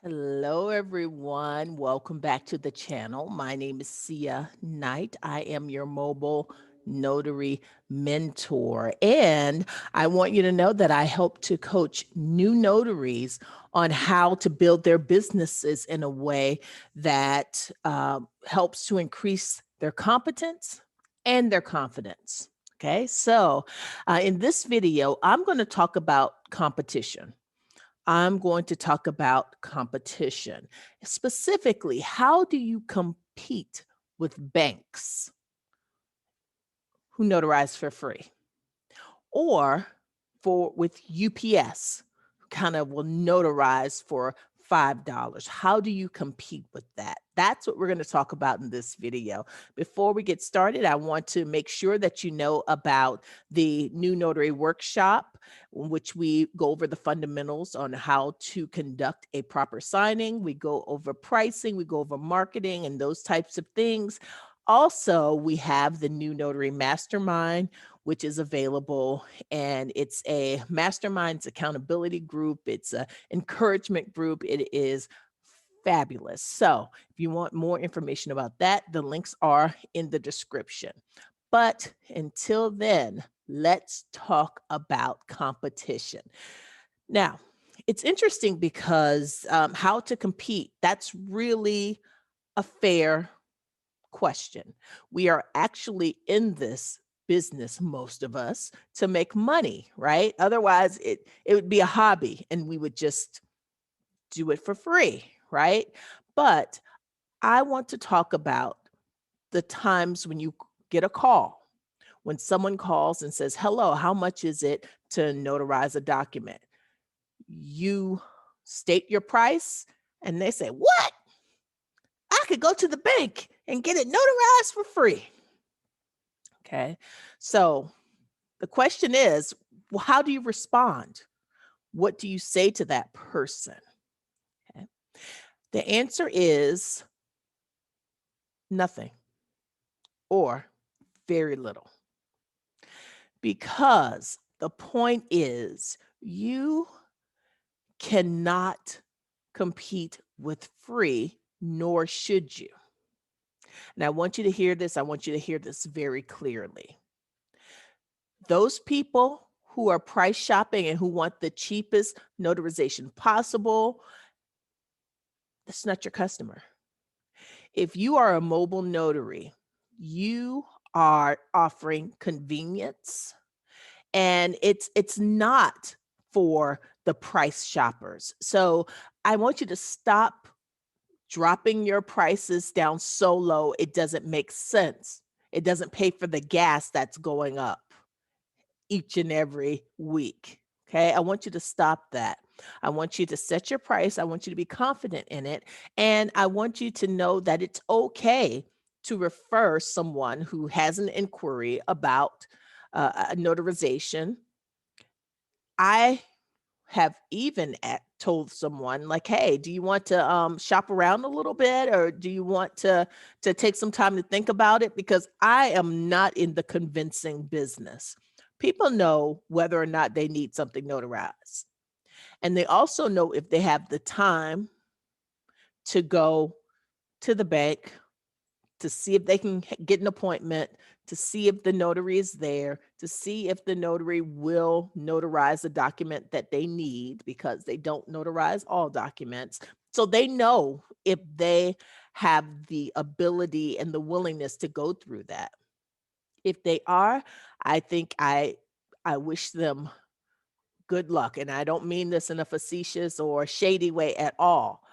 Hello, everyone. Welcome back to the channel. My name is Sia Knight. I am your mobile notary mentor. And I want you to know that I help to coach new notaries on how to build their businesses in a way that helps to increase their competence and their confidence. Okay, so in this video, I'm going to talk about competition. I'm going to talk about competition. Specifically, how do you compete with banks who notarize for free or for with UPS who kind of will notarize for $5? How do you compete with that? That's what we're going to talk about in this video. Before we get started, I want to make sure that you know about the new notary workshop, in which we go over the fundamentals on how to conduct a proper signing. We go over pricing, we go over marketing and those types of things. Also, we have the new notary mastermind, which is available, and it's a mastermind, it's accountability group, it's a encouragement group. It is fabulous. So if you want more information about that, the links are in the description. But until then, let's talk about competition. Now, it's interesting because how to compete, that's really a fair question. We are actually in this business, most of us, to make money, right? Otherwise, it would be a hobby and we would just do it for free, right? But I want to talk about the times when you get a call, when someone calls and says, "Hello, how much is it to notarize a document?" You state your price and they say, "What? I could go to the bank and get it notarized for free." Okay. So the question is, well, how do you respond? What do you say to that person? Okay. The answer is nothing or very little, because the point is you cannot compete with free, nor should you. And I want you to hear this. I want you to hear this very clearly. Those people who are price shopping and who want the cheapest notarization possible, that's not your customer. If you are a mobile notary, you are offering convenience, and it's not for the price shoppers. So I want you to stop dropping your prices down so low it doesn't make sense. It doesn't pay for the gas that's going up each and every week. Okay. I want you to stop that. I want you to set your price. I want you to be confident in it. And I want you to know that it's okay to refer someone who has an inquiry about a notarization. I have even told someone like, "Hey, do you want to shop around a little bit, or do you want to take some time to think about it?" Because I am not in the convincing business. People know whether or not they need something notarized, and they also know if they have the time to go to the bank to see if they can get an appointment, to see if the notary is there, to see if the notary will notarize the document that they need, because they don't notarize all documents. So they know if they have the ability and the willingness to go through that. If they are, I think I wish them good luck. And I don't mean this in a facetious or shady way at all.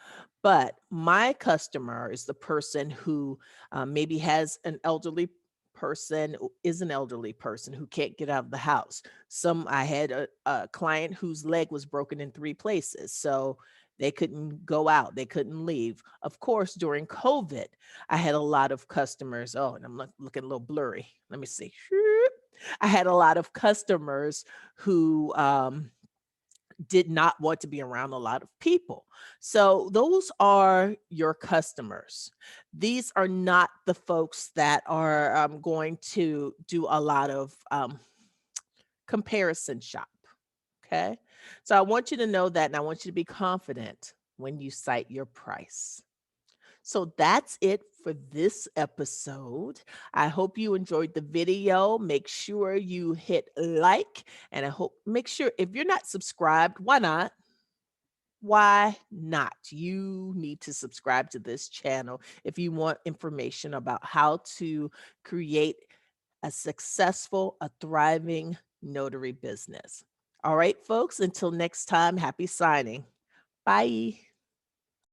But my customer is the person who maybe has an elderly person, is an elderly person who can't get out of the house. I had a client whose leg was broken in three places. So they couldn't go out, they couldn't leave. Of course, during COVID, I had a lot of customers. Oh, and I'm looking a little blurry. Let me see. I had a lot of customers who did not want to be around a lot of people. So those are your customers. These are not the folks that are going to do a lot of comparison shop. Okay. So I want you to know that, and I want you to be confident when you cite your price. So that's it for this episode. I hope you enjoyed the video. Make sure you hit like, and I hope make sure if you're not subscribed, why not? Why not? You need to subscribe to this channel if you want information about how to create a successful, a thriving notary business. All right, folks, until next time, happy signing. Bye.